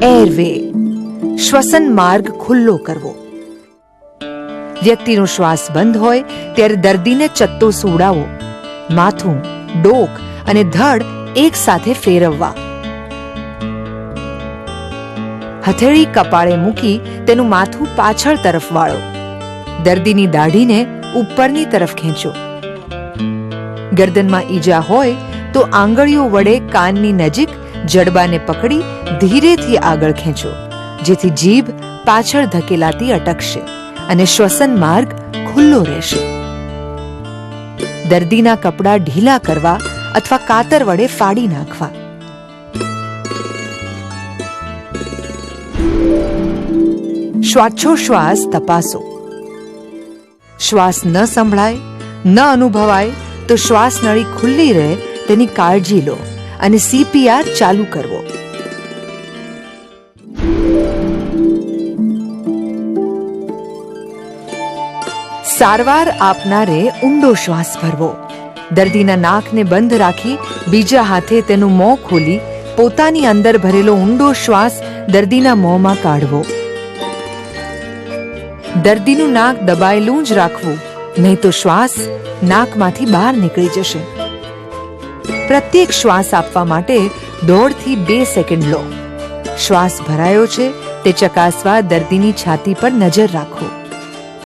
એરવે, શ્વસન માર્ગ ખુલ્લો કરવો. વ્યક્તિનો શ્વાસ બંધ હોય ત્યારે દર્દીને ચત્તો સુવડાવો. માથું, ડોક અને ધડ એક સાથે ફેરવવા. હથેળી કપાળે મૂકી તેનું માથું પાછળ તરફ વાળો. દર્દીની દાઢીને ઉપરની તરફ ખેંચો. ગરદનમાં ઈજા હોય તો આંગળીઓ વડે કાનની નજીક જડબાને પકડી ધીરેથી આગળ ખેંચો, જેથી જીભ પાછળ ધકેલાતી અટકશે અને શ્વસન માર્ગ ખુલ્લો રહેશે. દર્દીના કપડાં ઢીલા કરવા અથવા કાતર વડે ફાડી નાખવા. શ્વાસોશ્વાસ તપાસો. શ્વાસ ન સંભળાય, ન અનુભવાય તો શ્વાસ નળી ખુલ્લી રહે તેની કાળજી લો અને CPR ચાલુ કરવો. સારવાર આપનારે ઊંડો શ્વાસ ભરવો. દર્દીના નાકને બંધ રાખી બીજા હાથે તેનું મોં ખોલી પોતાની અંદર ભરેલો ઊંડો શ્વાસ દર્દીના મોંમાં કાઢવો. દર્દીનું નાક દબાયેલું જ રાખવું, નહીં તો શ્વાસ નાકમાંથી બહાર નીકળી જશે. પ્રત્યેક શ્વાસ આપવા માટે 1.5 થી 2 સેકન્ડ લો. શ્વાસ ભરાયો છે તે ચકાસવા દર્દીની છાતી પર નજર રાખો.